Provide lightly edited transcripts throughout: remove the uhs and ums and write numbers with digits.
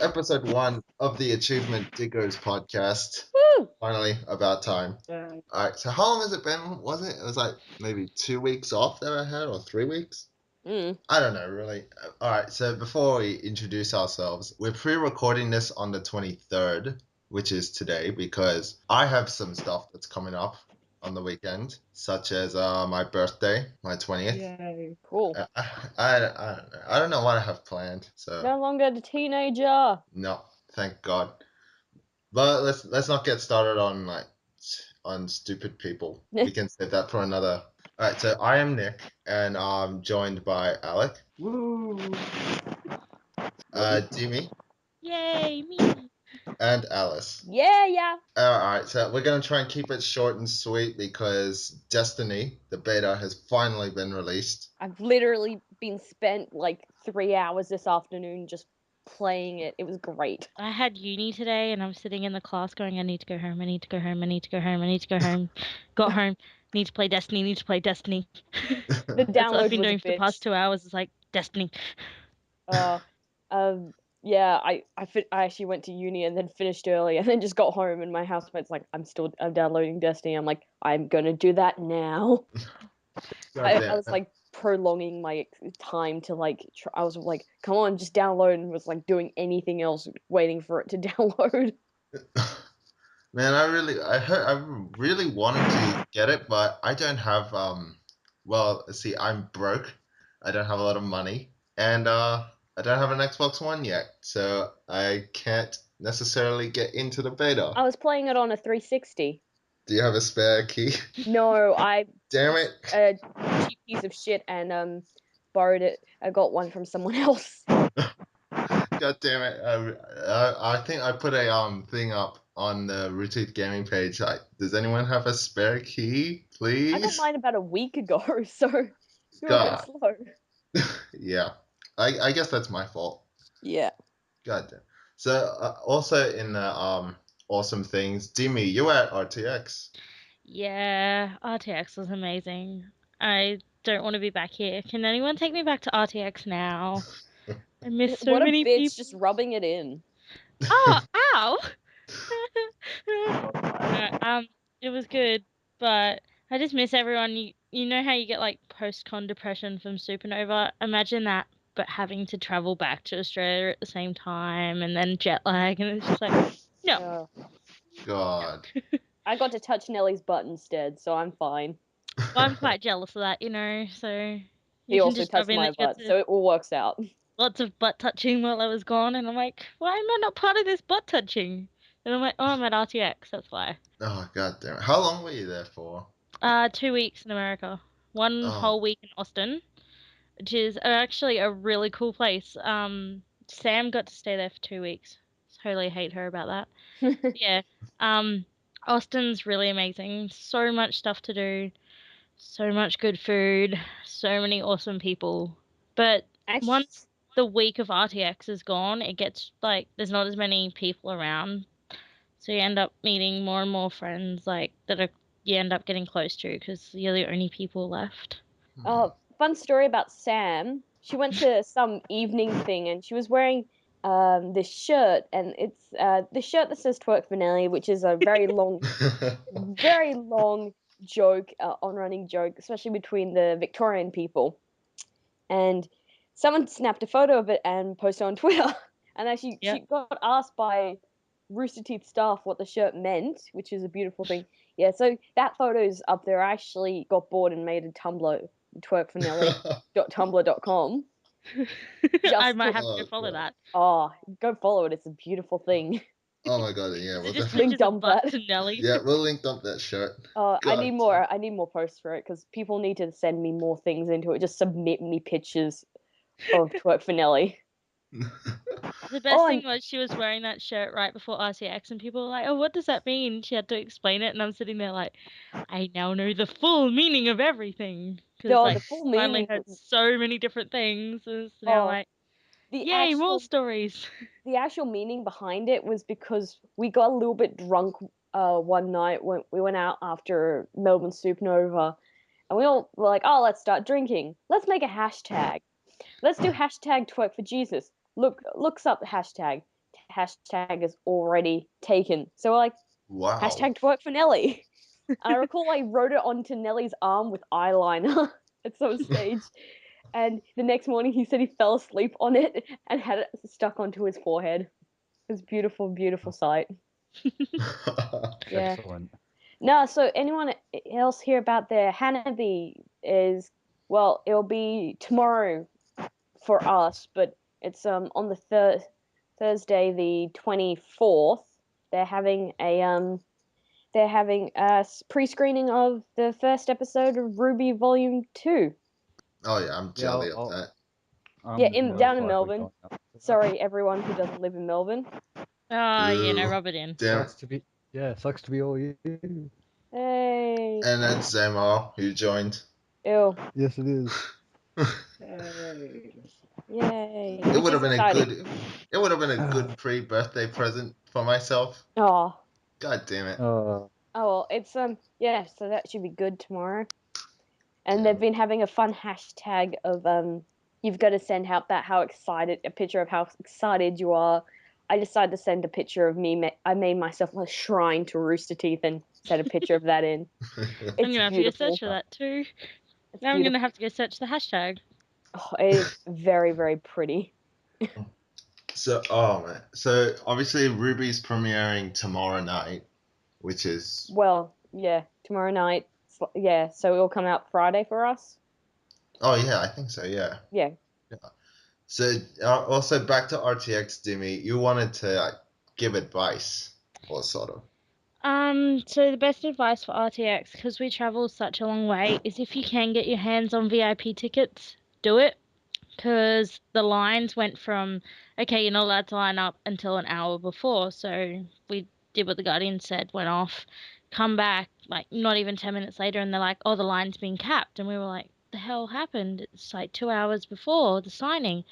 episode 1 of the Achievement Diggers podcast. Woo! Finally, about time. Yeah. Alright, so how long has it been? Was it? It was like maybe 2 weeks off that I had, or 3 weeks? I don't know, really. Alright, so before we introduce ourselves, we're pre-recording this on the 23rd, which is today, because I have some stuff that's coming up on the weekend, such as my birthday, my 20th. Yay. Cool. I don't know what I have planned, so No longer the teenager. no, thank God. But let's not get started on on stupid people. We can save that for another. All right, so I am Nick, and I'm joined by Alec, Woo. Dimi, Yay, me. and Alice. Yeah. All right, so we're gonna try and keep it short and sweet because Destiny, the beta, has finally been released. I've literally been spent like 3 hours this afternoon just playing it. It was great. I had uni today and I'm sitting in the class going, I need to go home, I need to go home, I need to go home, I need to go home. Got home, need to play Destiny, need to play Destiny. The That's what download I've been was doing a for the past bitch. 2 hours. It's like, Destiny. Yeah, I actually went to uni and then finished early and then just got home and my housemate's like, I'm downloading Destiny. I'm like, I'm gonna do that now. I was like prolonging my time to like I was like, come on, just download, and was like doing anything else waiting for it to download. Man, I really wanted to get it, but I don't have well, see, I'm broke. I don't have a lot of money, and I don't have an Xbox One yet, so I can't necessarily get into the beta. I was playing it on a 360. Do you have a spare key? No, I Damn it. a cheap piece of shit and borrowed it. I got one from someone else. God damn it. I think I put a thing up on the Root Gaming page. Does anyone have a spare key, please? I got mine about a week ago, so you're a God. bit slow. Yeah. I guess that's my fault. Yeah. God damn. So also in the awesome things, Dimi, you were at RTX. Yeah, RTX was amazing. I don't want to be back here. Can anyone take me back to RTX now? I miss so What a many bitch, people. just rubbing it in. Oh, ow! It was good, but I just miss everyone. You know how you get like post-con depression from Supernova? Imagine that, but having to travel back to Australia at the same time and then jet lag, and it's just like, no. God. I got to touch Nellie's butt instead, so I'm fine. Well, I'm quite jealous of that, so He you can also just touched rub in my that you got butt, so it all works out. lots of butt touching while I was gone, and I'm like, why am I not part of this butt touching? And I'm like, oh, I'm at RTX, that's why. Oh, God damn it. How long were you there for? 2 weeks in America. One whole week in Austin, which is actually a really cool place. Sam got to stay there for 2 weeks. Totally hate her about that. Yeah. Austin's really amazing. So much stuff to do. So much good food. So many awesome people. But once the week of RTX is gone, it gets like there's not as many people around. So you end up meeting more and more friends you end up getting close to because you're the only people left. Fun story about Sam. She went to some evening thing and she was wearing this shirt, and it's the shirt that says "Twerk for Nelly," which is a very long joke, on-running joke, especially between the Victorian people. And someone snapped a photo of it and posted on Twitter. And actually, she got asked by Rooster Teeth staff what the shirt meant, which is a beautiful thing. Yeah, so that photo's up there. I actually got bored and made a Tumblr, twerkfornelly.tumblr.com. I might have to follow that. Oh, go follow it. It's a beautiful thing. Oh my God, yeah. We'll just link dump that to Nelly. Yeah, we'll link dump that shirt. I need more posts for it because people need to send me more things into it. Just submit me pictures of Twerk for Nelly. The best thing was she was wearing that shirt right before RTX and people were like, oh, what does that mean? She had to explain it and I'm sitting there like, I now know the full meaning of everything. Because the full meaning finally heard so many different things. And so now like, yay, more stories. The actual meaning behind it was because we got a little bit drunk one night when we went out after Melbourne Supernova, and we all were like, oh, let's start drinking. Let's make a hashtag. Let's do hashtag twerk for Jesus. Looks up the hashtag. hashtag is already taken. So we're like, wow. Hashtag twerk for Nelly. And I recall I wrote it onto Nelly's arm with eyeliner at some stage. And the next morning he said he fell asleep on it and had it stuck onto his forehead. It was a beautiful, beautiful sight. Yeah. Excellent. No, so anyone else hear about the Hanabi is, well, it'll be tomorrow for us, but it's on the Thursday the 24th. They're having a pre-screening of the first episode of Ruby Volume 2. Oh yeah, I'm jelly of that. Down in Melbourne. Sorry, everyone who doesn't live in Melbourne. Rub it in. Damn. Sucks to be all you. Hey. And that's Xamarl who joined. Ew. Yes, it is. Yay. It would have been a good pre-birthday present for myself. Oh. God damn it. Oh well, it's so that should be good tomorrow. And they've been having a fun hashtag of you've got to send out a picture of how excited you are. I decided to send a picture of me. I made myself a shrine to Rooster Teeth and sent a picture of that in. I'm gonna have to go search for that too. Now I'm gonna have to go search the hashtag. Oh, it is very, very pretty. So obviously Ruby's premiering tomorrow night, which is tomorrow night. Yeah, so it'll come out Friday for us. Oh yeah, I think so. Yeah. Yeah. So also back to RTX, Dimi, you wanted to give advice, or sort of. So the best advice for RTX, because we travel such a long way, is if you can get your hands on VIP tickets, do it. Because the lines went from, okay, you're not allowed to line up until an hour before. So we did what the Guardian said, went off, come back, like not even 10 minutes later, and they're like, oh, the line's been capped. And we were like, the hell happened? It's like 2 hours before the signing.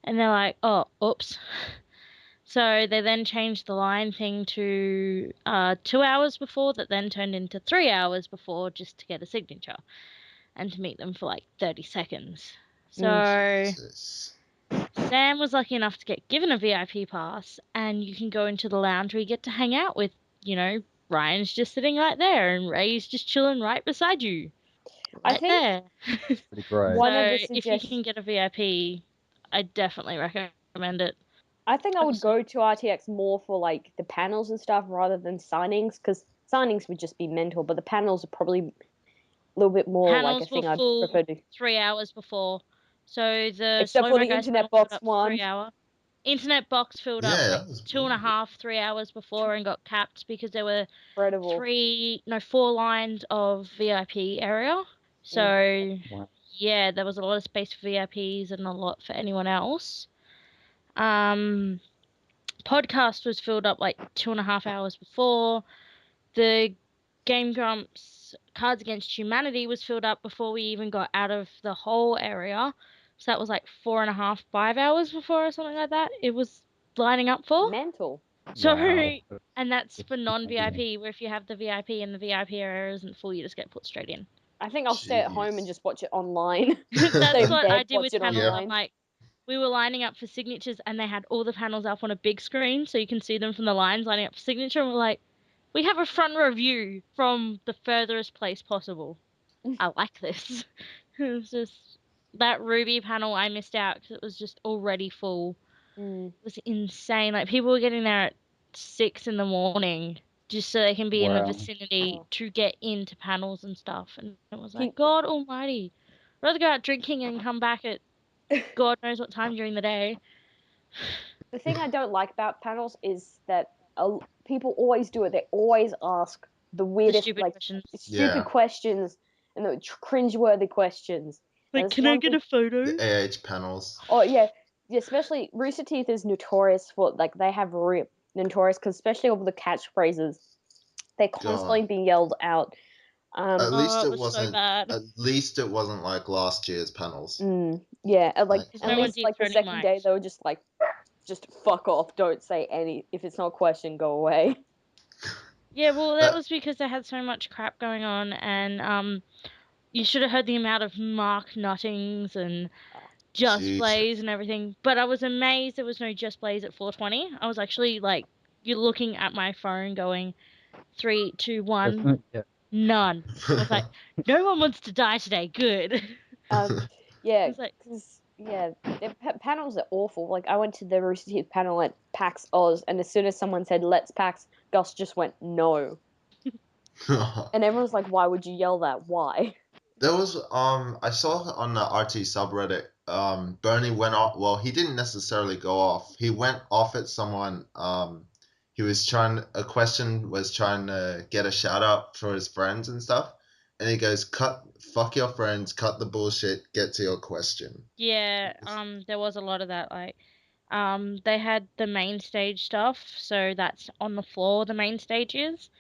And they're like, oh, oops. So they then changed the line thing to 2 hours before, that then turned into 3 hours before, just to get a signature and to meet them for like 30 seconds. So Jesus. Sam was lucky enough to get given a VIP pass, and you can go into the lounge where you get to hang out with, Ryan's just sitting right there and Ray's just chilling right beside you. Right there. Pretty great. So if you can get a VIP, I definitely recommend it. I think I would go to RTX more for like the panels and stuff rather than signings, because signings would just be mental, but the panels are probably a little bit more panels like a thing I'd full prefer to. 3 hours before. So the except for the internet box one. 3 hour. Internet box filled up like 2.5, 3 hours before and got capped because there were 4 lines of VIP area. So yeah, there was a lot of space for VIPs and a lot for anyone else. Podcast was filled up like 2.5 hours before. The Game Grumps Cards Against Humanity was filled up before we even got out of the whole area. So that was like 4.5, 5 hours before or something like that. It was lining up for. Mental. So, and that's for non-VIP, where if you have the VIP and the VIP area isn't full, you just get put straight in. I think I'll stay at home and just watch it online. That's what I did with panels. I'm like, we were lining up for signatures and they had all the panels up on a big screen so you can see them from the lines lining up for signature, and we're like, we have a front row view from the furthest place possible. I like this. It was just that Ruby panel I missed out because it was just already full. It was insane. Like people were getting there at 6 a.m. just so they can be in the vicinity to get into panels and stuff. And it was like, God almighty. I'd rather go out drinking and come back at God knows what time during the day. The thing I don't like about panels is that people always do it. They always ask the weirdest, stupid questions and the cringeworthy questions. Like, can I get a photo? The AH panels. Oh yeah, especially Rooster Teeth is notorious for they have notorious because especially over the catchphrases, they're constantly being yelled out. At least it wasn't. So bad. At least it wasn't like last year's panels. Yeah, at least the second day they were just like, just fuck off, don't say any. If it's not a question, go away. Yeah, well, that was because they had so much crap going on, and you should have heard the amount of Mark Nuttings and Just Jesus. Blaze and everything. But I was amazed there was no Just Blaze at 420. I was actually like, you're looking at my phone going 3, 2, 1, Yeah. none. I was like, no one wants to die today. Good. Yeah, It's like, because their panels are awful. Like I went to the Rooster Teeth panel at PAX Oz, and as soon as someone said "Let's PAX," Gus just went no, and everyone was like, "Why would you yell that? Why?" There was I saw on the RT subreddit Bernie went off. Well, he didn't necessarily go off. He went off at someone. He was trying to get a shout out for his friends and stuff, and he goes, fuck your friends, cut the bullshit, get to your question." yeah, there was a lot of that. Like, they had the main stage stuff, so that's on the floor. The main stage is,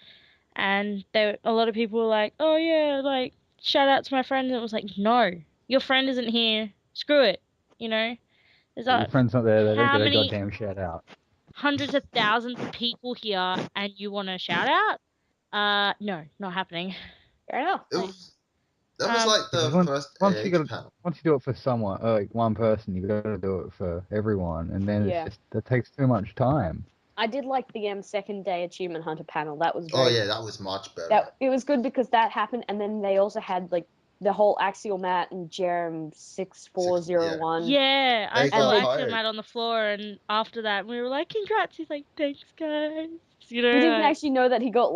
and a lot of people were like, "Oh yeah, like shout out to my friend." And it was like, no, your friend isn't here. Screw it. You know, there's Your friend's not there, they don't how get a many goddamn shout out. hundreds of thousands of people here, and you want a shout out? No, not happening. Fair enough. That was like the Because first once you panel. once you do it for someone, like one person, you got to do it for everyone, and then Yeah. it's just that takes too much time. I did like the second day Achievement Hunter panel. That was Oh yeah, that was much better. it was good because that happened, and then they also had like the whole Axial Matt and Jerem 6401. Yeah, I They saw got Axiom hired. Matt on the floor, and after that, we were like, "Congrats!" He's like, "Thanks, guys." You know, We didn't like, actually know that he got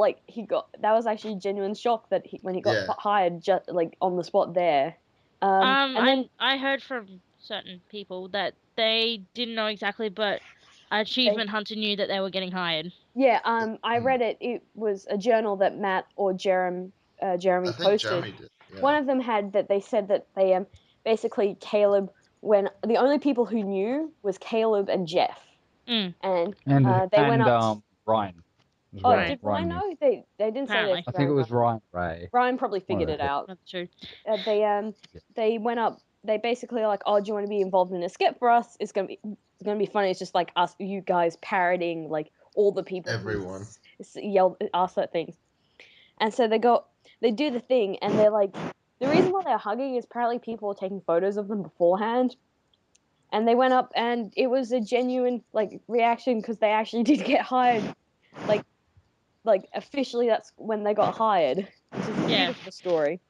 that was actually a genuine shock that when he got Yeah. hired just like on the spot there. And then I heard from certain people that they didn't know exactly, but Achievement Hunter knew that they were getting hired. yeah, I read it. It was a journal that Matt or Jeremy I think posted. Jeremy did. Yeah. One of them had that they said that they basically Caleb, when the only people who knew was Caleb and Jeff, Mm. and And they went up. Ryan as Oh, well. did Ryan knew. know? They didn't say Apparently. this. I think it was Ryan Ray. Ryan probably figured One of it the two. out. That's true. They went up. They basically like, oh, do you want to be involved in a skit for us? It's gonna be funny. It's just like us, you guys parroting like all the people Everyone. who yelled, asked that things. And so they do the thing, and they're like, the reason why they're hugging is apparently people were taking photos of them beforehand, and they went up, and it was a genuine like reaction because they actually did get hired, like officially. That's when they got hired, which is a beautiful story.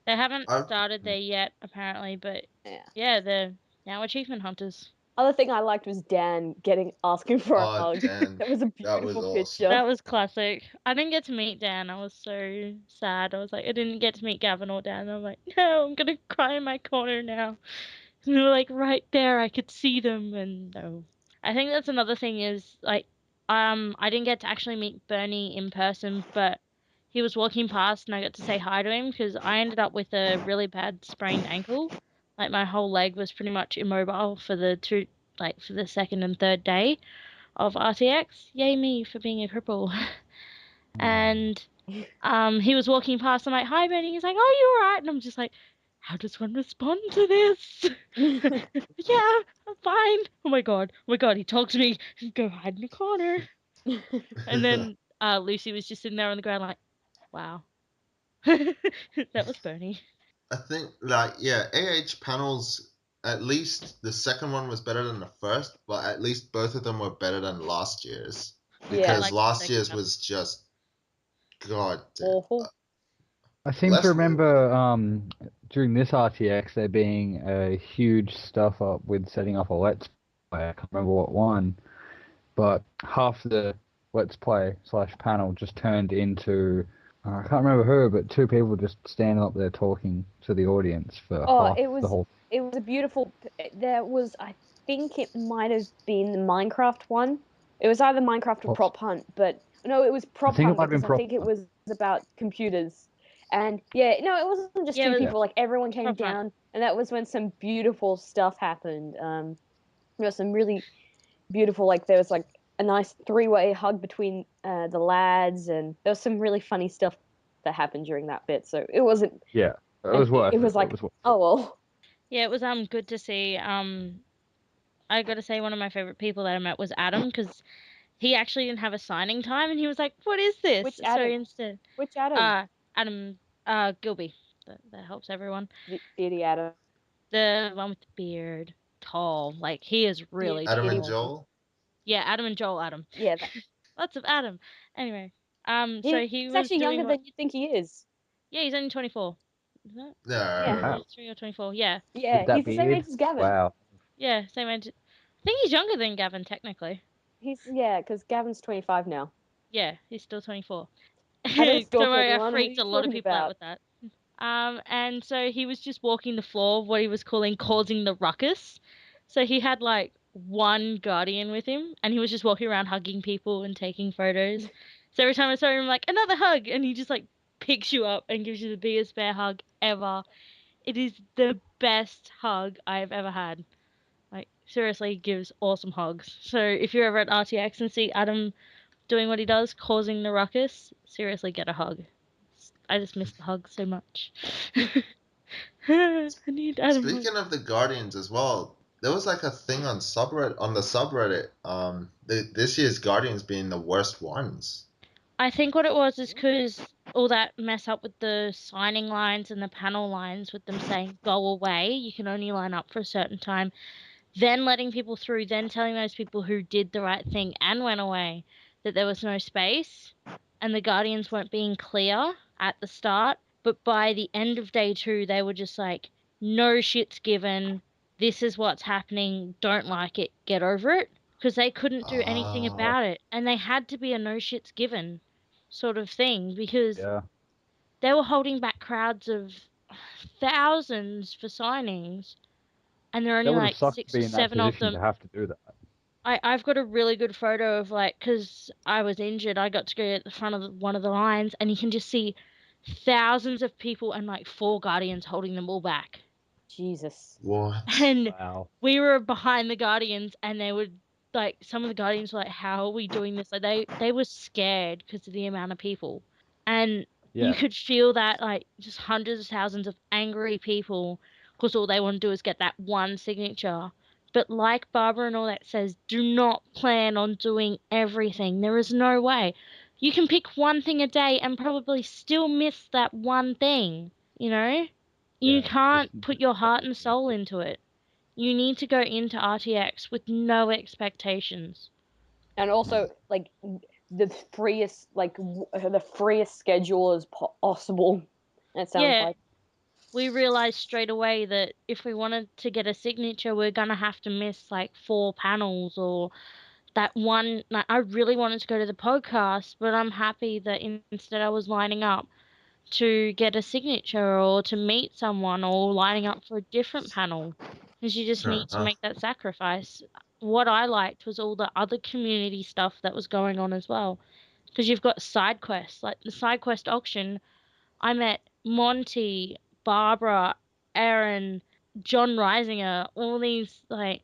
They haven't started there yet, apparently, but yeah, they're now achievement hunters. Other thing I liked was Dan asking for a hug. Dan, That was a beautiful picture. That was classic. I didn't get to meet Dan. I was so sad. I was like, I didn't get to meet Gavin or Dan. I'm like, no, I'm gonna cry in my corner now. And they were like right there. I could see them, and no. I think that's another thing is like, I didn't get to actually meet Bernie in person, but he was walking past and I got to say hi to him because I ended up with a really bad sprained ankle. Like my whole leg was pretty much immobile for for the second and third day of RTX. Yay me for being a cripple. And he was walking past. I'm like, hi Bernie. He's like, oh, you alright? And I'm just like, how does one respond to this? Yeah, I'm fine. Oh my god, he talked to me. Go hide in a corner. And then Lucy was just sitting there on the ground like, wow. That was Bernie. I think AH panels, at least the second one was better than the first, but at least both of them were better than last year's. Because last year's was just awful. I seem to remember during this RTX there being a huge stuff up with setting up a Let's Play. I can't remember what one, but half the Let's Play / panel just turned into I can't remember who, but two people just standing up there talking to the audience for the whole. It was a beautiful. There was, I think it might have been the Minecraft one. It was either Minecraft or Prop Hunt, but no, it was Prop Hunt because I think it was about computers. And yeah, no, it wasn't just two people. Like everyone came down, and that was when some beautiful stuff happened. There was some really beautiful, like there was like a nice three-way hug between the lads, and there was some really funny stuff that happened during that bit. So it wasn't. Yeah, it was worth it. It was like, oh well. Yeah, it was good to see. I got to say one of my favorite people that I met was Adam because he actually didn't have a signing time, and he was like, "What is this?" Which Adam? So instead, Which Adam? Adam Gilby. That helps everyone. Beardy Adam. The one with the beard. tall. Like, he is really Adam tall. and Joel? Yeah, Adam and Joel Adam. Yeah. Lots of Adam. Anyway, so he he's was actually doing younger than you think he is. Yeah, he's only 24. Is that? Yeah. 23 or 24. Yeah. Yeah, he's the same age as Gavin. Wow. Yeah, same age. I think he's younger than Gavin, technically. Because Gavin's 25 now. Yeah, he's still 24. Don't worry, I anyone. freaked a lot of people out with that. And so he was just walking the floor of what he was calling causing the ruckus. So he had like one guardian with him, and he was just walking around hugging people and taking photos. So every time I saw him, I'm like, another hug, and he just like picks you up and gives you the biggest bear hug ever. It is the best hug I've ever had. Like, seriously, gives awesome hugs. So if you're ever at RTX and see Adam doing what he does, causing the ruckus, seriously get a hug. I just miss the hug so much. I need Adam. Speaking of the Guardians as well, there was like a thing on the subreddit. This year's Guardians being the worst ones. I think what it was is because all that mess up with the signing lines and the panel lines with them saying go away, you can only line up for a certain time, then letting people through, then telling those people who did the right thing and went away that there was no space, and the Guardians weren't being clear at the start, but by the end of day 2 they were just like, no shit's given, this is what's happening, don't like it, get over it, because they couldn't do anything about it, and they had to be a no shit's given sort of thing, because they were holding back crowds of thousands for signings, and there are only That would have like sucked 6 to or be in that 7 of position them. to have to do that. I've got a really good photo of, like, because I was injured, I got to go at the front of one of the lines, and you can just see thousands of people and like 4 Guardians holding them all back. Jesus. What? And we were behind the Guardians, and they would, like, some of the Guardians were like, how are we doing this? Like, they were scared because of the amount of people. And you could feel that, like, just hundreds of thousands of angry people, because all they want to do is get that one signature. But like Barbara and all that says, do not plan on doing everything. There is no way. You can pick one thing a day and probably still miss that one thing, you know? You can't put your heart and soul into it. You need to go into RTX with no expectations. And also, like, the freest schedule as possible. It sounds like. We realized straight away that if we wanted to get a signature, we're gonna have to miss like 4 panels, or that one. Like, I really wanted to go to the podcast, but I'm happy that instead I was lining up to get a signature or to meet someone or lining up for a different panel, because you just need to make that sacrifice. What I liked was all the other community stuff that was going on as well, because you've got side quests, like the side quest auction. I met Monty, Barbara, Aaron, John Reisinger, all these, like,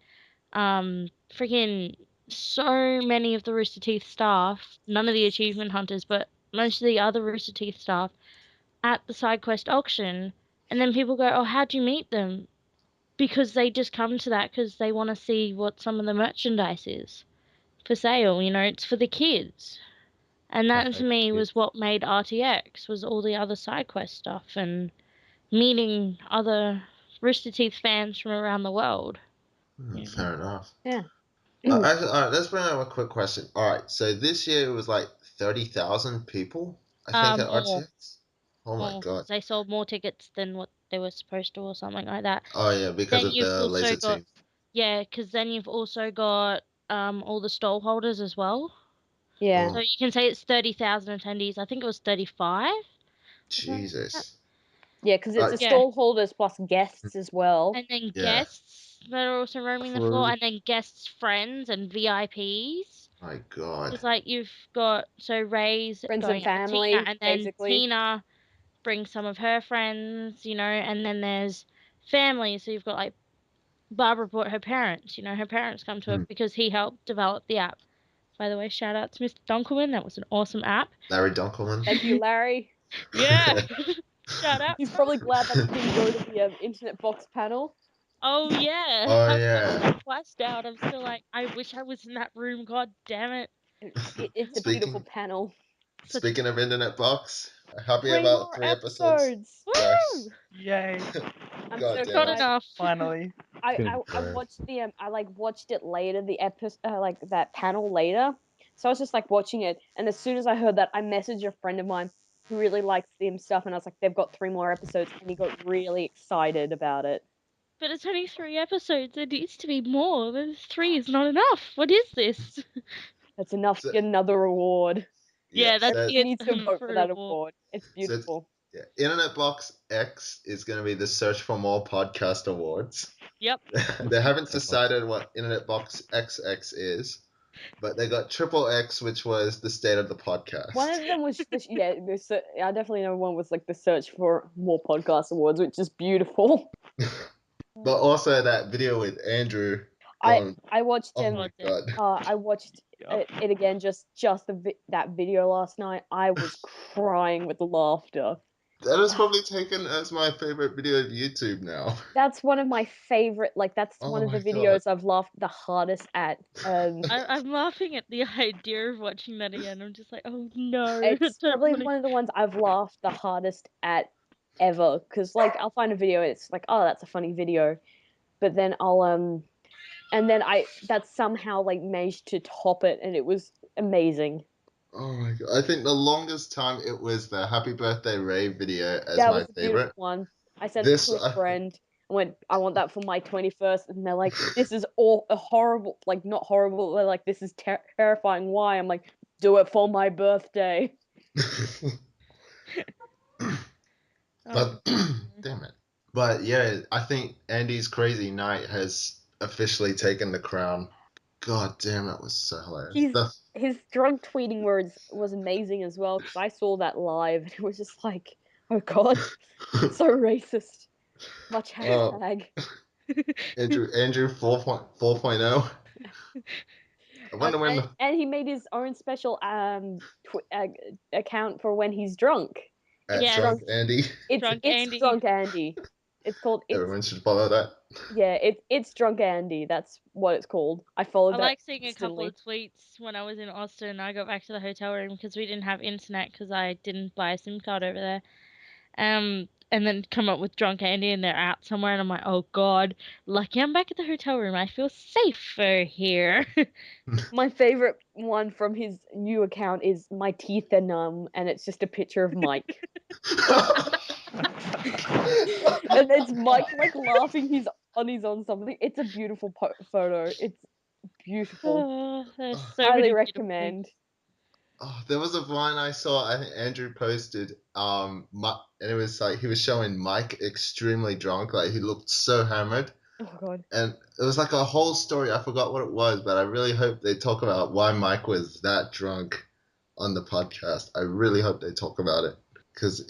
freaking so many of the Rooster Teeth staff, none of the achievement hunters, but most of the other Rooster Teeth staff at the side quest auction. And then people go, oh, how'd you meet them? Because they just come to that because they want to see what some of the merchandise is for sale. You know, it's for the kids. And that to me was what made RTX, was all the other side quest stuff and meeting other Rooster Teeth fans from around the world. Fair enough. Yeah. All right, let's bring up a quick question. All right, so this year it was like 30,000 people, I think, at RTX. Oh my god. They sold more tickets than what they were supposed to, or something like that. Oh yeah, because of the laser team. Yeah, because then you've also got all the stall holders as well. Yeah. So you can say it's 30,000 attendees. I think it was 35. Jesus. Yeah, because it's the stall holders plus guests as well. And then guests that are also roaming the floor, and then guests' friends and VIPs. My god. It's like you've got, so Ray's friends going and family, Tina, and then basically. Tina brings some of her friends, you know, and then there's family. So you've got, like, Barbara brought her parents, you know, her parents come to her because he helped develop the app. By the way, shout out to Mr. Dunkelman. That was an awesome app. Larry Dunkelman. Thank you, Larry. Yeah. Shout out. He's probably glad that he didn't go to the Internet Box panel. Oh, yeah. Oh, I've yeah. got twice out. I'm still like, I wish I was in that room. God damn it. It's a beautiful panel. Speaking of Internet Box, happy 3 about more 3 episodes. Woo! Yes. Yay! I'm God so damn Not it. enough. Finally. I watched the I like watched it later, the episode like that panel later. So I was just like watching it, and as soon as I heard that, I messaged a friend of mine who really likes them stuff, and I was like, they've got 3 more episodes, and he got really excited about it. But it's only 3 episodes. There needs to be more. 3 is not enough. What is this? That's enough to get another award. Yeah, that's Everyone needs to vote for that award. award. It's beautiful. Yeah, Internet Box X is going to be the Search for More Podcast Awards. Yep. They haven't decided what Internet Box XX is, but they got Triple X, which was the state of the podcast. One of them was I definitely know one was like the Search for More Podcast Awards, which is beautiful. But also that video with Andrew. I watched him. Oh my god. I watched it again. Just that video last night. I was crying with laughter. That has probably taken as my favorite video of YouTube now. That's one of my favorite. Like that's one of the videos I've laughed the hardest at. I'm laughing at the idea of watching that again. I'm just like, oh no. It's probably one of the ones I've laughed the hardest at ever. Because like I'll find a video, it's like, oh, that's a funny video, but then I'll and then that somehow like managed to top it, and it was amazing. Oh my god! I think the longest time it was the Happy Birthday Ray video as that my was a favorite. Beautiful one. I sent it to a friend. I went, I want that for my 21st, and they're like, "This is all a horrible, like not horrible. They're like, this is terrifying. Why?" I'm like, "Do it for my birthday." But damn it! But yeah, I think Andy's Crazy Night has officially taken the crown. God damn, that was so hilarious. His drunk tweeting was amazing as well, because I saw that live, and it was just like, oh god, it's so racist. Much hashtag. Andrew 4.0. I wonder when and he made his own special account for when he's drunk. Drunk Andy. It's Drunk Andy. It's called. Everyone should follow that. Yeah, it's Drunk Andy. That's what it's called. I followed that. I like seeing a couple of tweets when I was in Austin. I got back to the hotel room because we didn't have internet because I didn't buy a SIM card over there. And then come up with Drunk Andy and they're out somewhere, and I'm like, oh god, lucky I'm back at the hotel room. I feel safer here. My favorite one from his new account is "My teeth are numb," and it's just a picture of Mike. And it's Mike like laughing. He's on something. It's a beautiful photo. It's beautiful. Highly recommend. Oh, there was a Vine I saw. I think Andrew posted. And it was like he was showing Mike extremely drunk. Like he looked so hammered. Oh god. And it was like a whole story. I forgot what it was, but I really hope they talk about why Mike was that drunk on the podcast. I really hope they talk about it because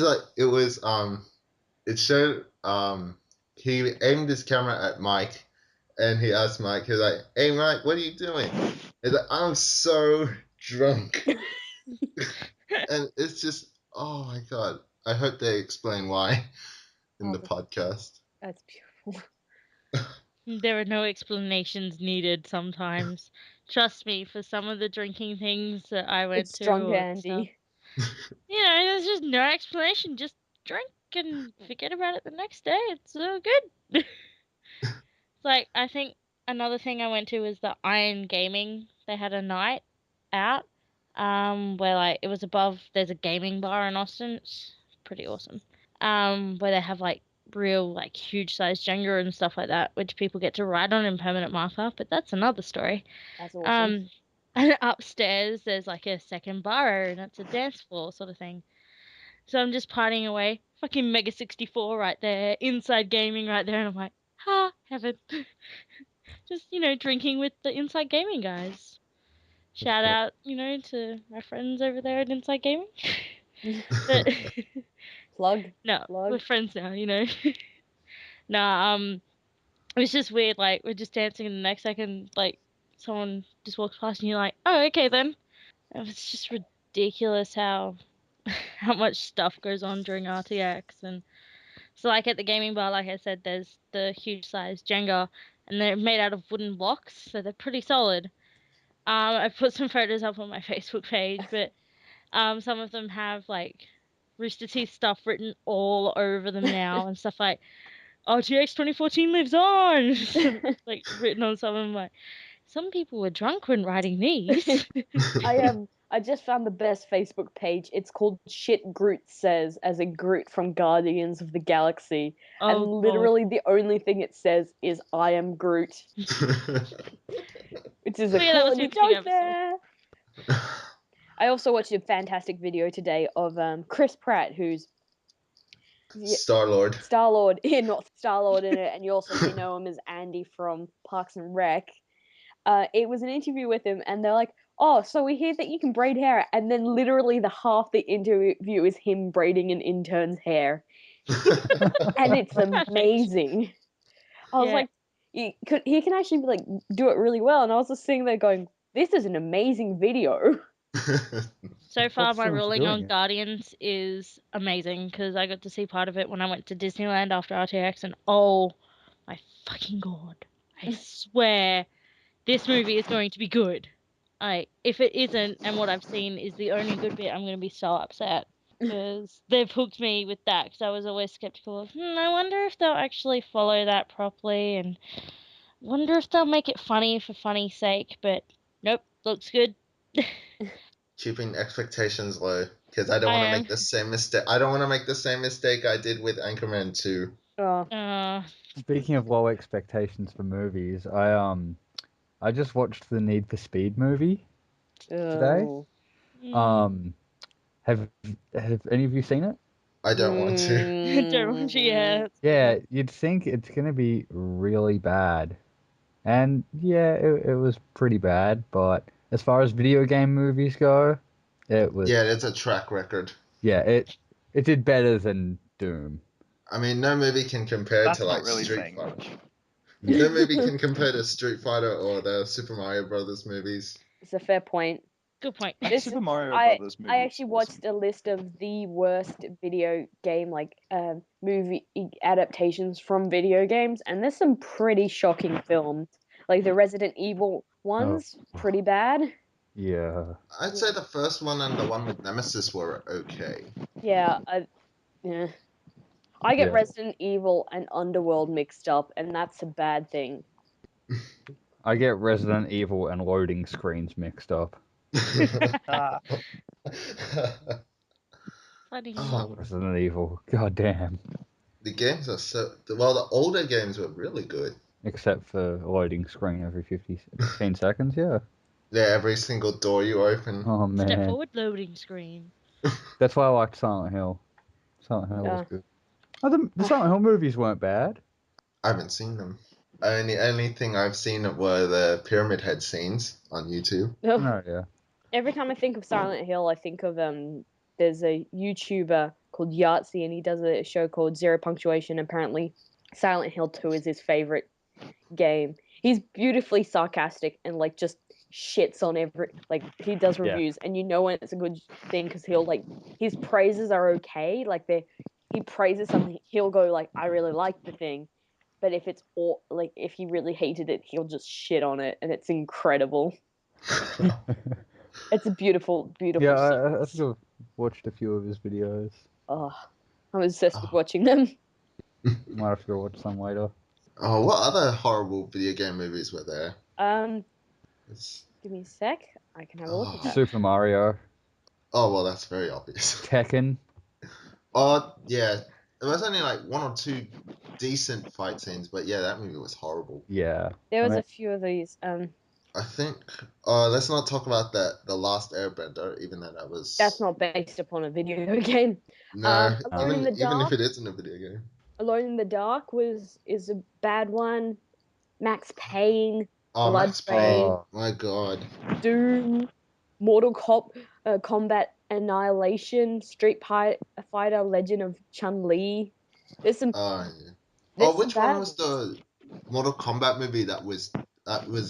like it was it showed he aimed his camera at Mike and he asked Mike, he was like, "Hey Mike, what are you doing?" He's like, "I'm so drunk." And it's just, oh my god. I hope they explain why in the podcast. That's beautiful. There are no explanations needed sometimes. Trust me, for some of the drinking things that I went to. Drunk Andy. You know, there's just no explanation. Just drink and forget about it the next day. It's so good. It's like, I think another thing I went to was the Iron Gaming. They had a night out where like it was above, there's a gaming bar in Austin. It's pretty awesome. Where they have like real like huge size Jenga and stuff like that, which people get to ride on in permanent marker, but that's another story. That's awesome. And upstairs there's like a second bar area and it's a dance floor sort of thing. So I'm just partying away, fucking Mega 64 right there, inside gaming right there, and I'm like, heaven. Just, you know, drinking with the inside gaming guys. Shout out, you know, to my friends over there at Inside Gaming. But Plug. No, we're friends now, you know. Nah, it was just weird. Like we're just dancing, and the next second, like someone just walks past, and you're like, "Oh, okay then." And it's just ridiculous how much stuff goes on during RTX, and so like at the gaming bar, like I said, there's the huge size Jenga, and they're made out of wooden blocks, so they're pretty solid. I put some photos up on my Facebook page, but Some of them have like Rooster Teeth stuff written all over them now and stuff like RTX 2014 lives on, like written on some of them. Like, some people were drunk when writing these. I just found the best Facebook page. It's called Shit Groot Says, as in Groot from Guardians of the Galaxy. And literally the only thing it says is I am Groot. Which is a quality joke there. I also watched a fantastic video today of Chris Pratt, who's Star-Lord. Star-Lord, not Star-Lord in it, and you also may know him as Andy from Parks and Rec. It was an interview with him, and they're like, "Oh, so we hear that you can braid hair," and then literally the half the interview is him braiding an intern's hair, and it's amazing. I was like, he can actually like do it really well, and I was just sitting there going, "This is an amazing video." So far, my ruling on Guardians is amazing because I got to see part of it when I went to Disneyland after RTX, and oh my fucking god, I swear this movie is going to be good. If it isn't, and what I've seen is the only good bit, I'm going to be so upset because they've hooked me with that. Because I was always skeptical of, I wonder if they'll actually follow that properly, and wonder if they'll make it funny for funny's sake. But nope, looks good. Keeping expectations low because I don't want to make the same mistake. I don't want to make the same mistake I did with Anchorman 2. Speaking of low expectations for movies, I just watched the Need for Speed movie today. Have any of you seen it? I don't want to. Don't want to yet. Yeah, you'd think it's gonna be really bad, and yeah, it was pretty bad. But as far as video game movies go, it was. Yeah, it's a track record. Yeah, it did better than Doom. I mean, no movie can compare to like really Street Fighter. Yeah. No movie can compare to Street Fighter or the Super Mario Brothers movies. It's a fair point. Good point. Super Mario Brothers movie. I actually watched a list of the worst video game movie adaptations from video games, and there's some pretty shocking films. Like the Resident Evil one's pretty bad. Yeah. I'd say the first one and the one with Nemesis were okay. Yeah, I get Resident Evil and Underworld mixed up, and that's a bad thing. I get Resident Evil and loading screens mixed up. Funny. Resident Evil. God damn. The games are the older games were really good. Except for loading screen every 15 seconds, yeah. Yeah, every single door you open. Oh, man. Step forward, loading screen. That's why I liked Silent Hill. Silent Hill was good. The Silent Hill movies weren't bad. I haven't seen them. Only thing I've seen were the Pyramid Head scenes on YouTube. Oh, yeah. Every time I think of Silent Hill, I think of there's a YouTuber called Yahtzee, and he does a show called Zero Punctuation. Apparently, Silent Hill 2 is his favorite game. He's beautifully sarcastic and like just shits on he does reviews, and you know when it's a good thing because his praises are okay. He praises something, he'll go like, I really like the thing. But if it's if he really hated it, he'll just shit on it, and it's incredible. It's a beautiful, beautiful. Yeah, I think I've watched a few of his videos. Oh, I'm obsessed with watching them. Might have to go watch some later. Oh, what other horrible video game movies were there? Give me a sec. I can have a look at that. Super Mario. Oh, well, that's very obvious. Tekken. Oh, yeah. There was only like one or two decent fight scenes, but yeah, that movie was horrible. Yeah. There was a few of these. I think. Let's not talk about the Last Airbender, even though that was. That's not based upon a video game. No, even if it isn't a video game. Alone in the Dark is a bad one. Max Payne. Oh, Max Payne. My God. Doom. Mortal Kombat Annihilation. Street Fighter Legend of Chun-Li. There's some. Which one was the Mortal Kombat movie that was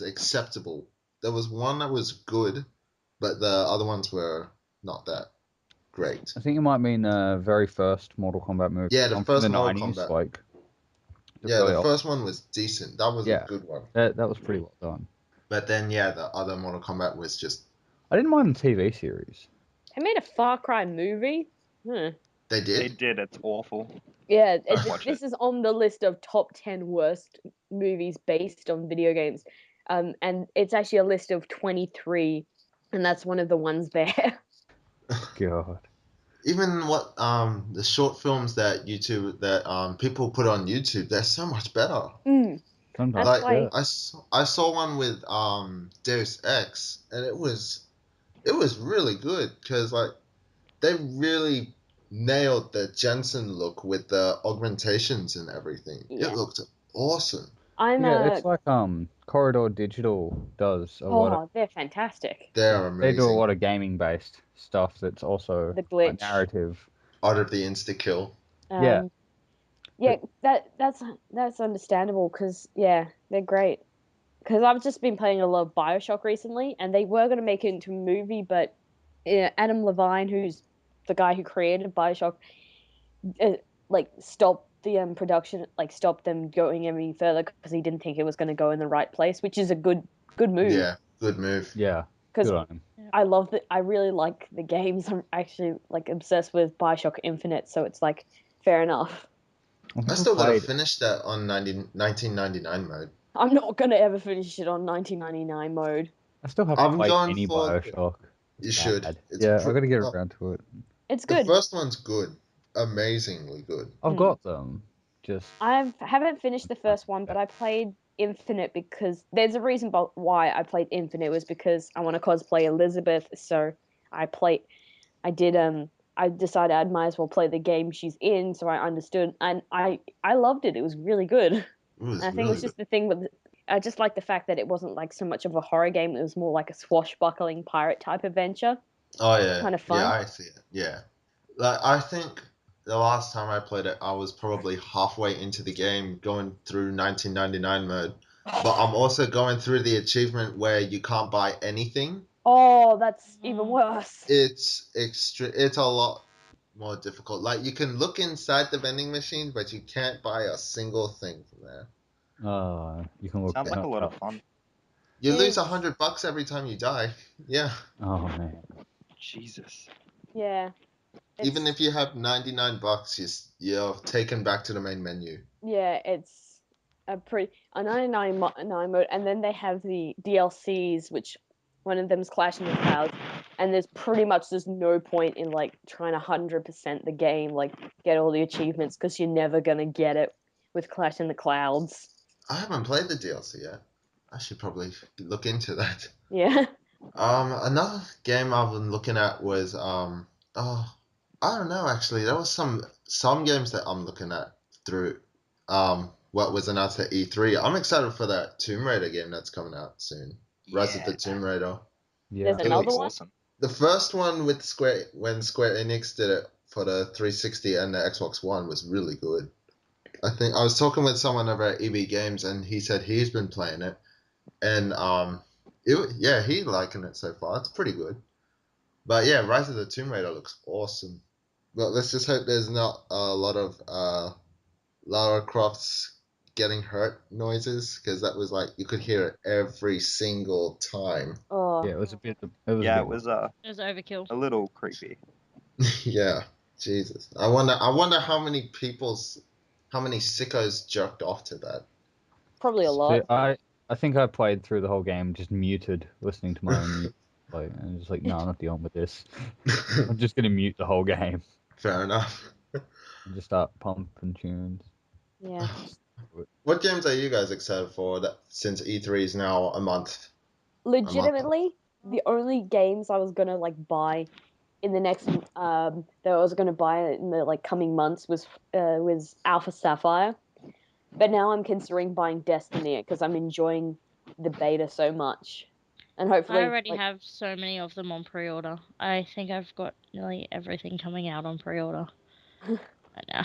acceptable? There was one that was good, but the other ones were not that great. I think you might mean the very first Mortal Kombat movie. Yeah, the first Mortal 90s, Kombat. The first one was decent. That was a good one. That was pretty well done. But then, the other Mortal Kombat was just. I didn't mind the TV series. They made a Far Cry movie. They did? They did. It's awful. Yeah, this is on the list of top 10 worst movies based on video games. And it's actually a list of 23, and that's one of the ones there. God. Even what the short films that people put on YouTube, they're so much better. Sometimes, Like why... I saw one with Deus Ex, and it was really good because like they really nailed the Jensen look with the augmentations and everything. Yeah. It looked awesome. It's like Corridor Digital does. They're fantastic. They're amazing. They do a lot of gaming based stuff that's also the glitch, narrative. Out of the insta kill. Yeah, that's understandable because they're great. Because I've just been playing a lot of BioShock recently, and they were going to make it into a movie, but Adam Levine, who's the guy who created BioShock, stopped the production, stopped them going any further because he didn't think it was going to go in the right place, which is a good move. Yeah, good move. Yeah, because I really like the games. I'm actually obsessed with BioShock Infinite, so it's fair enough. I still gotta finish that on 1999 mode. I'm not gonna ever finish it on 1999 mode. I still haven't played any BioShock. You should. I gotta get around to it. It's good. The first one's good. Amazingly good. I've got them. I haven't finished the first one, but I played Infinite because there's a reason why I played Infinite was because I want to cosplay Elizabeth. So I decided I might as well play the game she's in, so I understood, and I loved it. It was really good. I think it was just the thing with. I just like the fact that it wasn't so much of a horror game. It was more like a swashbuckling pirate type adventure. Oh yeah, kind of fun. Yeah, I see it. Yeah, I think the last time I played it, I was probably halfway into the game, going through 1999 mode. But I'm also going through the achievement where you can't buy anything. Oh, that's even worse. It's a lot more difficult. You can look inside the vending machine, but you can't buy a single thing from there. You can look. Sounds like a lot of fun. You lose $100 every time you die. Yeah. Oh man. Jesus. Yeah. Even if you have $99, you're taken back to the main menu. Yeah, it's a 99 mode, and then they have the DLCs, which one of them's Clash in the Clouds, and there's no point in trying to 100% the game, get all the achievements, because you're never gonna get it with Clash in the Clouds. I haven't played the DLC yet. I should probably look into that. Yeah. Another game I've been looking at was I don't know actually. There was some games that I'm looking at through what was announced at E3. I'm excited for that Tomb Raider game that's coming out soon. Rise of the Tomb Raider. Yeah. There's another one. Awesome. The first one with when Square Enix did it for the 360 and the Xbox One was really good. I think I was talking with someone over at EB Games, and he said he's been playing it, and he's liking it so far. It's pretty good. But yeah, Rise of the Tomb Raider looks awesome. But let's just hope there's not a lot of Lara Croft's getting hurt noises, because that was you could hear it every single time. Oh. Yeah, it was a bit. It was overkill. A little creepy. Yeah, Jesus. I wonder how many sickos jerked off to that. Probably a lot. I think I played through the whole game just muted, listening to my own music. And just no, I'm not dealing with this. I'm just gonna mute the whole game. Fair enough. And just start pumping tunes. Yeah. What games are you guys excited for since E3 is now a month? Legitimately, the only games I was gonna buy in the next that I was gonna buy in the coming months was Alpha Sapphire, but now I'm considering buying Destiny because I'm enjoying the beta so much, and hopefully I already have so many of them on pre-order. I think I've got nearly everything coming out on pre-order. I know.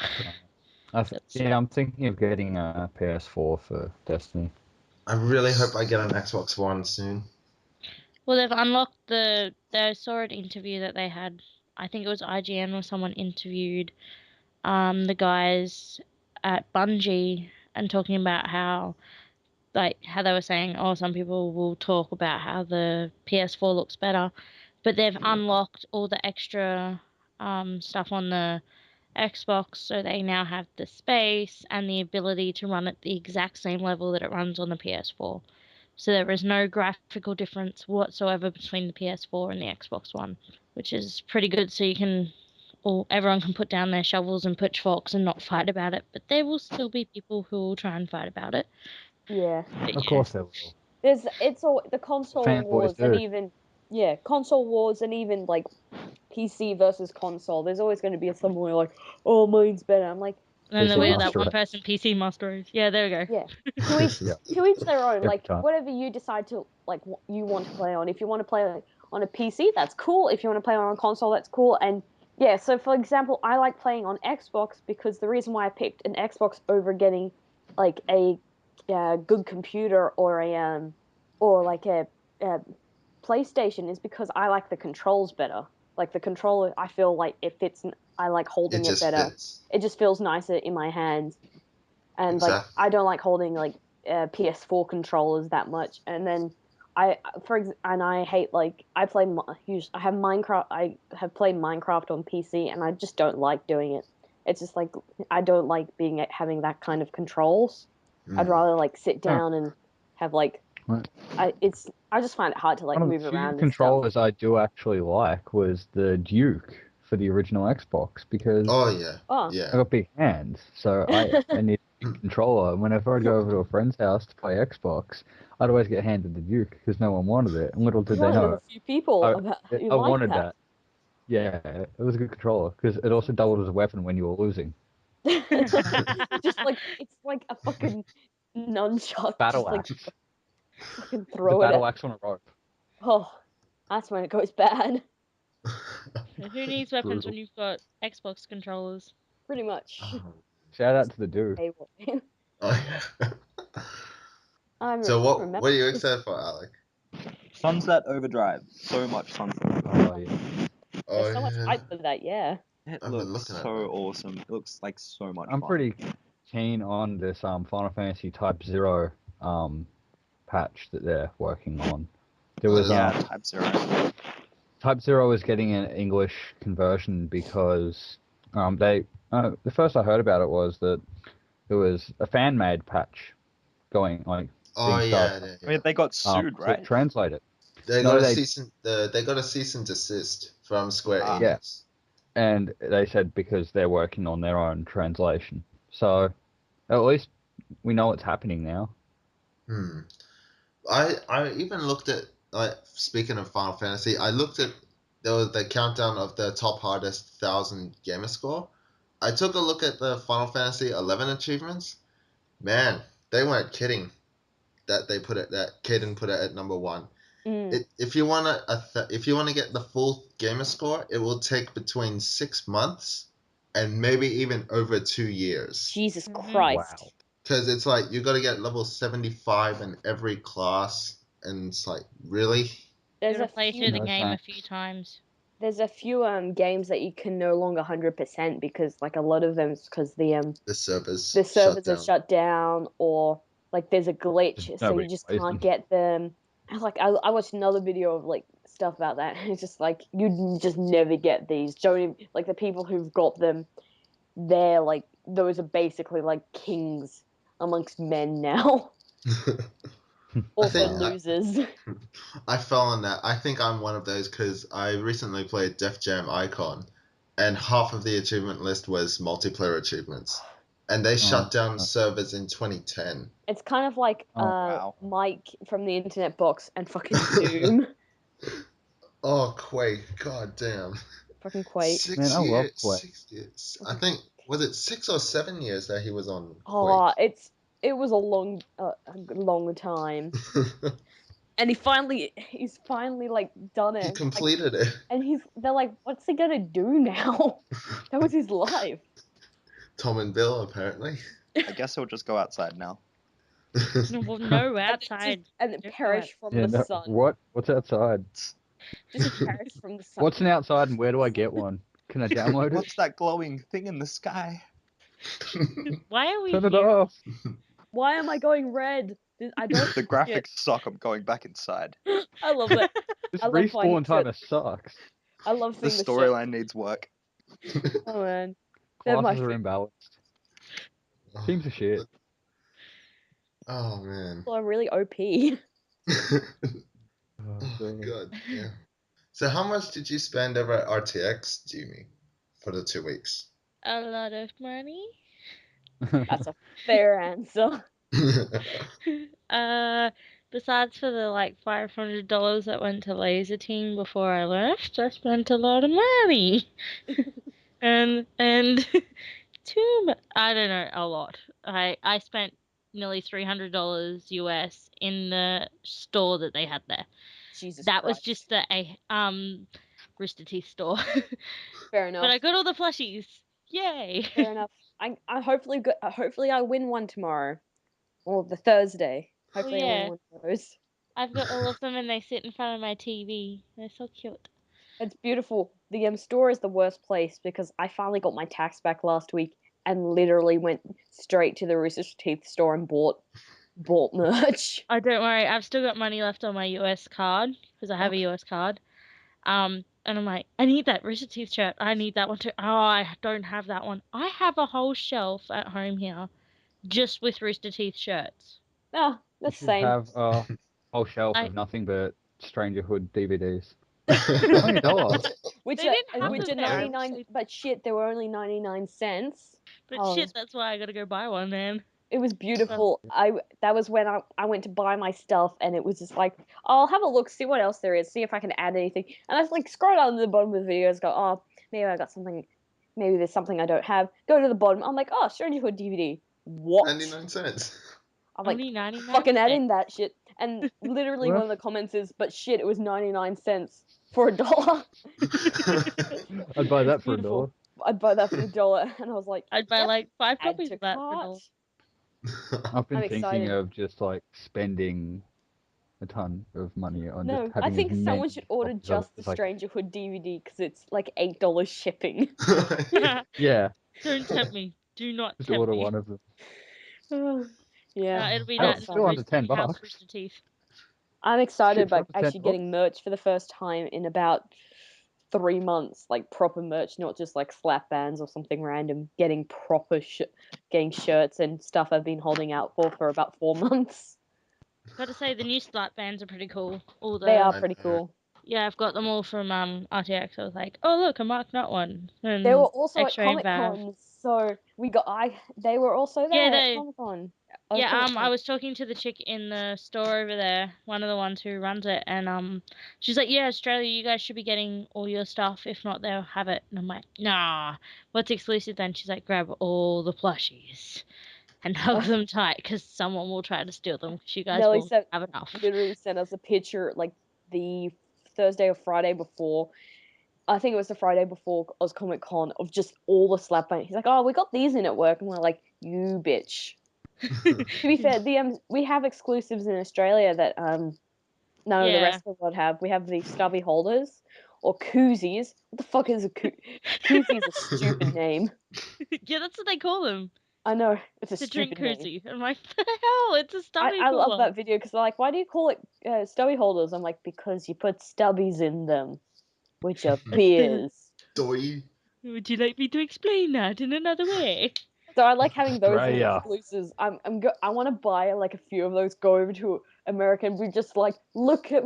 I'm thinking of getting a PS4 for Destiny. I really hope I get an Xbox One soon. Well, they've unlocked I saw an interview that they had. I think it was IGN or someone interviewed the guys at Bungie and talking about how they were saying, some people will talk about how the PS4 looks better, but they've unlocked all the extra stuff on the Xbox, so they now have the space and the ability to run at the exact same level that it runs on the PS4. So there is no graphical difference whatsoever between the PS4 and the Xbox One, which is pretty good. So you can, everyone can put down their shovels and pitchforks and not fight about it, but there will still be people who will try and fight about it. Yeah. Of course there will. It's all the console Fanboys wars do. and even console wars and even like PC versus console. There's always going to be someone like, oh, mine's better. I'm like, And then we have that Master one Race. person PC Master Race. Yeah, there we go. yeah. To each their own. Every Like time. whatever you decide to like you want to play on. If you want to play on a PC, that's cool. If you want to play on a console, that's cool. And yeah, so for example, I like playing on Xbox because the reason why I picked an Xbox over getting like a good computer or a PlayStation is because I like the controls better. Like the controller, I feel like it fits. I like holding It it just better. fits. It just feels nicer in my hands, and like Exactly. I don't like holding like PS4 controllers that much. And then I hate like I have Minecraft. I have played Minecraft on PC, and I just don't like doing it. It's just like I don't like having that kind of controls. I'd rather like sit down and have like Right. I just find it hard to like One of move the few around and stuff. controllers I do actually like was the Duke for the original Xbox because Oh. I got big hands, so I need a big controller. And whenever I'd go over to a friend's house to play Xbox, I'd always get handed the Duke because no one wanted it. And little did You're they one of know, the few people who I like wanted that. that. Yeah, it was a good controller because it also doubled as a weapon when you were losing. Just like it's like a fucking nunchuck. Battle just like axe. fucking The throw it battle at. axe on a rope. Oh, that's when it goes bad. Who needs weapons Brutal. when you've got Xbox controllers? Pretty much. Shout out to the dude. Oh, yeah. So what are you excited for, Alec? Sunset Overdrive. So much Sunset Overdrive. Oh yeah. There's so much hype for that, yeah. It I've been looks looking at so that. awesome. It looks like so much I'm fun. pretty keen on this Final Fantasy Type 0 patch that they're working on. There was Type 0. Type 0 is getting an English conversion because the first I heard about it was that there was a fan made patch going like Oh being yeah, started, I mean, they got sued, right? to translate it. they No, got a they- cease and desist from Square Enix. Yeah. And they said because they're working on their own translation. So at least we know what's happening now. I even looked at, like, speaking of Final Fantasy, I looked at the countdown of the top hardest 1,000 gamer score. I took a look at the Final Fantasy 11 achievements. Man, they weren't kidding that Caden put it at number 1. If you want to get the full gamer score, it will take between 6 months and maybe even over 2 years. Jesus Christ. Wow. Because it's like you got to get level 75 in every class, and it's like, really? There's You a gotta play few through the game a few times. There's a few games that you can no longer 100% because like a lot of them is because the servers are shut down, or like there's a glitch so you just can't get them. I watched another video of like stuff about that, and it's just like you just never get these. Don't even, like the people who've got them, they're like those are basically like kings amongst men now. Also losers. I fell on that. I think I'm one of those because I recently played Def Jam Icon, and half of the achievement list was multiplayer achievements, and they shut down servers in 2010. It's kind of like wow. Mike from the Internet Box and fucking Doom. Oh, Quake! God damn. Fucking Quake. 6 I love years. Quake. 6 years. I think, was it 6 or 7 years that he was on Quake? Oh, it was a long time. And he's finally like done it. He completed it. And they're like, what's he gonna do now? That was his life. Tom and Bill, apparently. I guess he'll just go outside now. No, outside. And then perish from the sun. What's outside? Just perish from the sun. What's an outside and where do I get one? Can I download it? What's that glowing thing in the sky? Why are we Turn here? it off. Why am I going red? I don't. The graphics suck. I'm going back inside. I love that. This I love finding respawn timer shirts. sucks. I love The seeing the storyline shirts. needs work. Oh man, they're my Classes are imbalanced. Teams are shit. Oh man. Well, I'm really OP. Oh god. Yeah. So how much did you spend over at RTX, Dimi, for the 2 weeks? A lot of money. That's a fair answer. Besides for the like $500 that went to Laser Team before I left, I spent a lot of money. and I don't know, a lot. I spent nearly $300 US in the store that they had there. Jesus That Christ. was just the Rooster Teeth store. Fair enough. But I got all the plushies. Yay! Fair enough. I hopefully I win one tomorrow, or the Thursday. Hopefully I win one of those. I've got all of them and they sit in front of my TV. They're so cute. It's beautiful. The store is the worst place because I finally got my tax back last week and literally went straight to the Rooster Teeth store and bought merch. Oh, don't worry. I've still got money left on my US card because I have a US card. And I'm like, I need that Rooster Teeth shirt. I need that one too. Oh, I don't have that one. I have a whole shelf at home here just with Rooster Teeth shirts. Ah, You that's the should same. have a whole shelf of nothing but Stranger Hood DVDs. Only $1. Which They didn't have which them are there. 99, but shit, they were only 99 cents. But shit, that's why I gotta go buy one, man. It was beautiful. That was when I went to buy my stuff, and it was just like, I'll have a look, see what else there is, see if I can add anything. And I was like, scroll down to the bottom of the videos, go, oh, maybe I got something, maybe there's something I don't have. Go to the bottom. I'm like, oh, Stranger Hood DVD. What? 99 cents. I'm like, Only 99 fucking add cents. in that shit. And literally one of the comments is, but shit, it was 99 cents for $1. I'd buy that for Beautiful. $1. I'd buy that for $1. And I was like, I'd buy like 5 add copies to of that for cart. I've been I'm thinking excited. of just like spending a ton of money on just No, I having think as someone many should order copies of it just the as I Stranger Hood DVD because it's like $8 shipping. Yeah, Don't tempt me. Do not just tempt order me. one of them. Yeah. It'll be I'm that It's still under excited. $10. House Rooster Teeth. I'm excited Shit, for about under actually $10. getting merch for the first time in about 3 months, like proper merch, not just like slap bands or something random. Getting getting shirts and stuff I've been holding out for about 4 months. Gotta say, the new slap bands are pretty cool. They are pretty cool. Yeah, I've got them all from RTX. I was like, oh look, a Mark Not one. And They were also at X-Ray and Comic Vav. Con, so they were also there at Comic Con. I was talking to the chick in the store over there, one of the ones who runs it, and she's like, yeah, Australia, you guys should be getting all your stuff. If not, they'll have it. And I'm like, nah, what's exclusive then? She's like, grab all the plushies and hug them tight because someone will try to steal them because you guys won't have enough. Literally sent us a picture like the Thursday or Friday before. I think it was the Friday before Oz Comic Con of just all the slap bands. He's like, "Oh, we got these in at work," and we're like, "You bitch." To be fair, we have exclusives in Australia that none of the rest of the world have. We have the stubby holders or koozies. What the fuck is a koozie? Is a stupid name. Yeah, that's what they call them. I know, it's a drink stupid name. koozie. I'm like, the hell? It's a stubby I love cooler. that video because they're like, why do you call it stubby holders? I'm like, because you put stubbies in them, which are beers. Doy. Would you like me to explain that in another way? So I like having those exclusives. I want to buy like a few of those. Go over to America and be just like, look at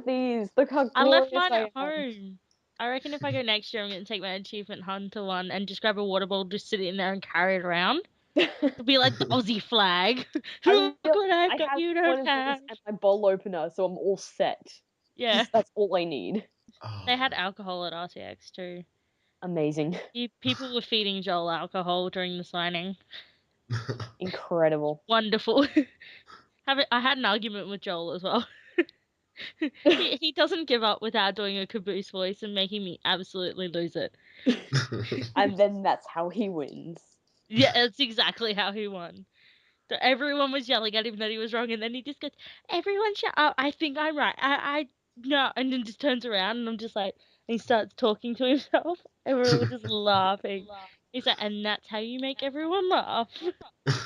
these. Look how glorious I left mine I at home. I reckon if I go next year, I'm going to take my Achievement Hunter one and just grab a water bottle, just sit it in there and carry it around. It'll be like the Aussie flag. Look what I've got, you don't have. And my bottle opener, so I'm all set. Yeah. That's all I need. They had alcohol at RTX too. Amazing. People were feeding Joel alcohol during the signing. Incredible. Wonderful. I had an argument with Joel as well. he doesn't give up without doing a caboose voice and making me absolutely lose it. And then that's how he wins. Yeah, that's exactly how he won. So everyone was yelling at him that he was wrong, and then he just goes, "Everyone shut up! I think I'm right. I no," and then just turns around, and I'm just like, and he starts talking to himself. Everyone was just laughing. He's like, and that's how you make everyone laugh.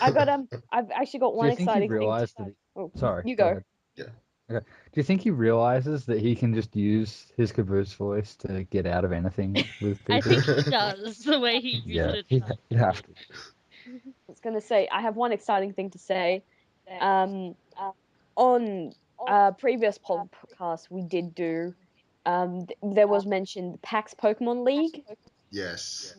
I've actually got one I think you exciting thing. realized that. Sorry, you go. Yeah. Okay. Do you think he realizes that he can just use his Caboose voice to get out of anything with people? I think he does, the way he used it. He'd have to. I was going to say, I have one exciting thing to say. On previous podcast we did do, there was mentioned the PAX Pokemon League. Yes.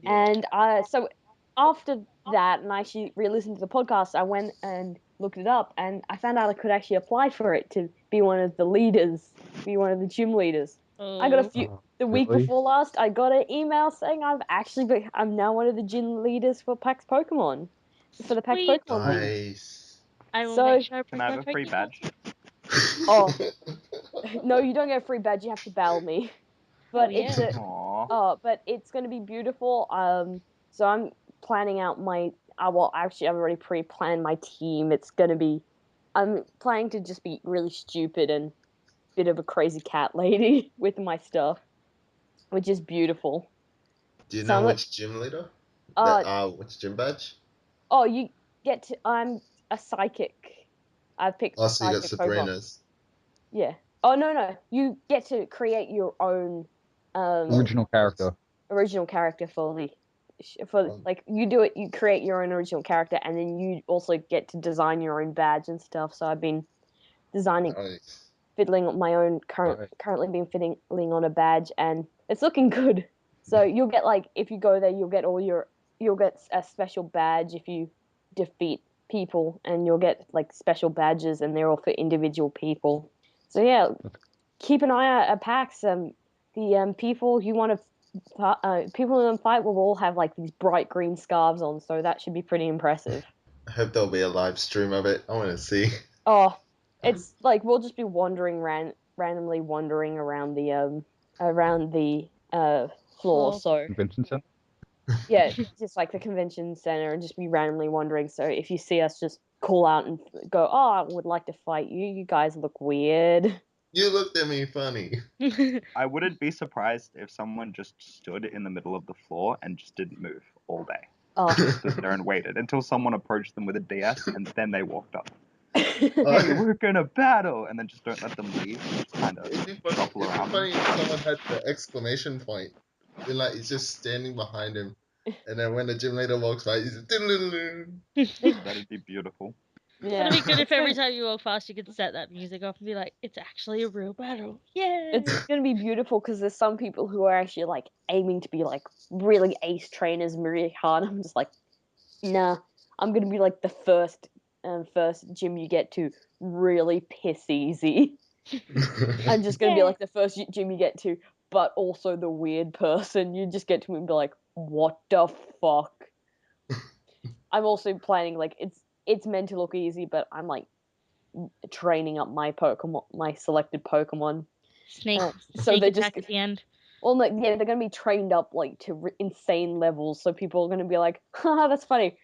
And so after that, and I actually re-listened to the podcast, I went and looked it up, and I found out I could actually apply for it to be one of the leaders, be one of the gym leaders. I got a few. The week before last, I got an email saying I'm now one of the gym leaders for PAX Pokemon, for the PAX Pokemon League. Nice. I will make sure I Can I have a free badge? Oh, no, you don't get a free badge. You have to battle me. But it's but it's going to be beautiful. So I'm planning out my. Well, actually, I've already pre-planned my team. It's going to be. I'm planning to just be really stupid and bit of a crazy cat lady with my stuff, which is beautiful. Do you know which gym leader? Which gym badge? Oh, you get to. I'm a psychic. I've picked. Oh, so you got Sabrina's. Yeah. Oh no! You get to create your own original character. Original character like you do it. You create your own original character, and then you also get to design your own badge and stuff. So I've been designing, fiddling on my own. Currently been fiddling on a badge, and it's looking good. So you'll get if you go there, you'll get a special badge if you defeat people, and you'll get special badges, and they're all for individual people. So yeah, keep an eye out at PAX. The people who want to people in the fight will all have these bright green scarves on, so that should be pretty impressive. I hope there'll be a live stream of it. I want to see. Oh, it's we'll just be randomly wandering around the floor. So convention center. Yeah, just the convention center, and just be randomly wandering. So if you see us, just call out and go, "Oh, I would like to fight you. You guys look weird." You looked at me funny. I wouldn't be surprised if someone just stood in the middle of the floor and just didn't move all day. Oh. Just stood there and waited until someone approached them with a DS, and then they walked up. Hey, we're gonna battle, and then just don't let them leave. Just kind of shuffle around. It'd be funny if someone had the exclamation point, and he's just standing behind him, and then when the gym leader walks by, he's That'd be beautiful. Yeah. It'd be good if every time you walk past, you could set that music off and be like, "It's actually a real battle." Yeah. It's gonna be beautiful because there's some people who are actually aiming to be really ace trainers really hard. I'm just nah. I'm gonna be the first gym you get to really piss easy. I'm just gonna be the first gym you get to, but also the weird person. You just get to and be what the fuck? I'm also planning it's meant to look easy, but I'm training up my Pokemon, my selected Pokemon. So they're just at the end. Well, yeah, they're gonna be trained up to insane levels, so people are gonna be like, "Haha, that's funny."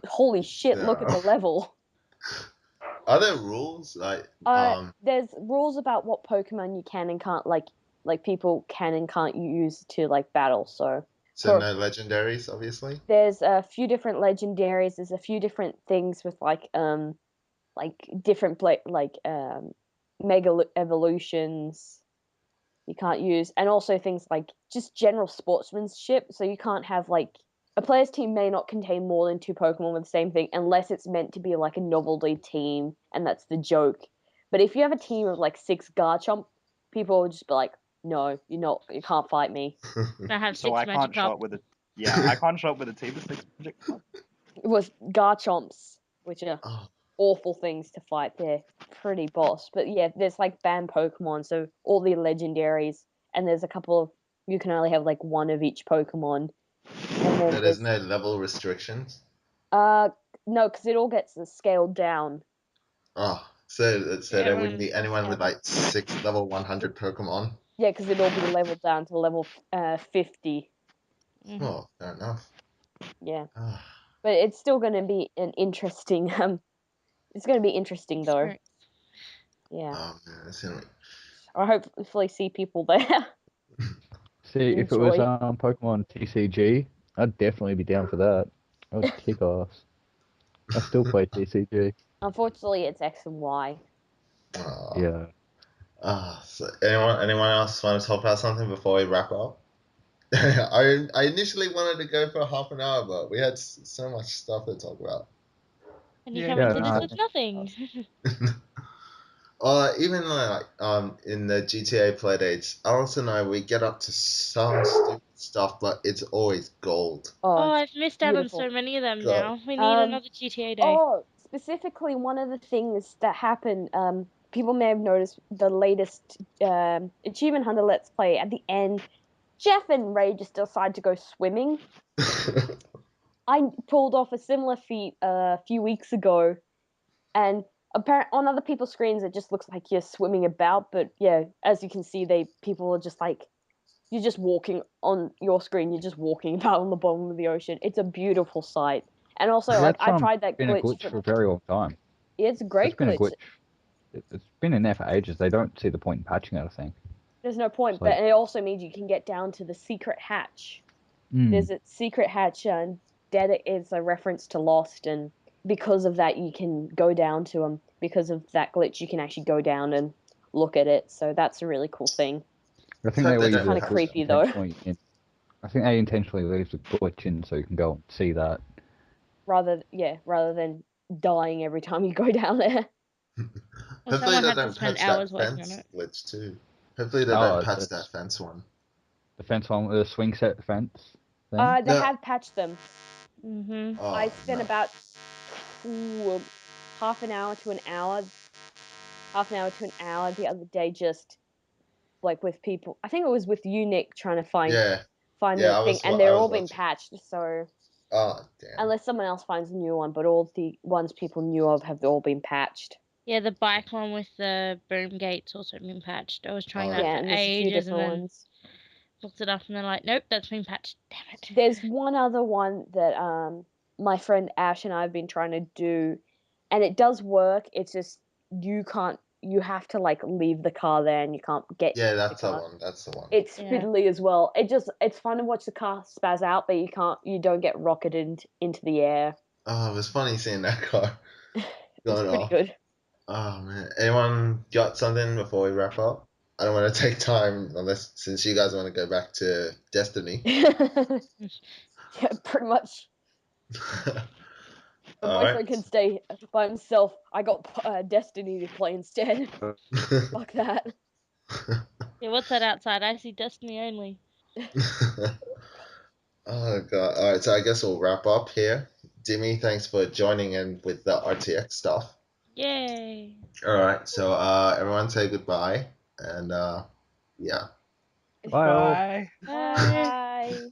Holy shit! Yeah. Look at the level. Are there rules There's rules about what Pokemon you can and can't people can and can't use to battle. So no legendaries, obviously. There's a few different legendaries. There's a few different things with different mega evolutions you can't use, and also things just general sportsmanship. So you can't have a player's team may not contain more than 2 Pokemon with the same thing unless it's meant to be a novelty team, and that's the joke. But if you have a team of 6 Garchomp, people will just be like, "No, you can't fight me." I have 6 I can't show up with a I can't show up with a team of 6 Magikarp. It was Garchomps, which are awful things to fight. They're pretty boss. But yeah, there's banned Pokemon, so all the legendaries, and there's a couple of you can only have one of each Pokemon. And then there's no level restrictions? No, because it all gets scaled down. Oh, so there wouldn't be anyone with 6 level 100 Pokemon? Yeah, because it'll be leveled down to level 50. Mm-hmm. Oh, fair enough. Yeah. But it's still going to be an interesting it's going to be interesting though. Yeah. Oh man, that's gonna be... I hopefully see people there. See, if it was Pokemon TCG, I'd definitely be down for that. I would kick ass. I still play TCG. Unfortunately, it's X and Y. Yeah. So anyone else want to talk about something before we wrap up? I initially wanted to go for half an hour, but we had so much stuff to talk about. And you come into this with nothing. Even like in the GTA playdates, Alice and I, we get up to some stupid stuff, but it's always gold. Oh, I've missed out on so many of them now. We need another GTA day. Oh, specifically one of the things that happened, people may have noticed the latest Achievement Hunter Let's Play at the end, Jeff and Ray just decided to go swimming. I pulled off a similar feat a few weeks ago, and apparently on other people's screens it just looks like you're swimming about, but yeah, as you can see, people are just like, you're just walking on your screen, you're just walking about on the bottom of the ocean. It's a beautiful sight. And also, like, I tried that glitch. It's been a glitch for a very long time. It's a great glitch. Been a glitch. It's been in there for ages. They don't see the point in patching it, I think. There's no point, but it also means you can get down to the secret hatch. There's a secret hatch, and that is a reference to Lost, and because of that, you can go down to them. Because of that glitch, you can actually go down and look at it. So that's a really cool thing. I think they leave kind of creepy though. I think they intentionally leave the glitch in so you can go and see that. Rather than dying every time you go down there. Hopefully they don't patch that fence glitch too. Hopefully they don't patch that fence one. The fence one with the swing set fence thing? They have patched them. I spent about half an hour to an hour the other day just like with people. I think it was with you, Nick, trying to find the thing, and they're all been patched. So damn. Unless someone else finds a new one, but all the ones people knew of have all been patched. Yeah, the bike one with the boom gates also been patched. I was trying that for ages and then looked it up and they're like, nope, that's been patched. Damn it. There's one other one that my friend Ash and I have been trying to do, and it does work. It's just you have to like leave the car there and you can't get. Yeah, that's the one. That's the one. It's fiddly as well. It's fun to watch the car spaz out, but you don't get rocketed into the air. Oh, it was funny seeing that car going off. It's pretty good. Oh man, anyone got something before we wrap up? I don't want to take time since you guys want to go back to Destiny. Yeah, pretty much. My boyfriend can stay by himself. I got Destiny to play instead. Fuck that. Yeah, what's that outside? I see Destiny only. Oh god. Alright, so I guess we'll wrap up here. Dimi, thanks for joining in with the RTX stuff. Yay. Alright, so everyone say goodbye and yeah. Bye. Bye. Bye.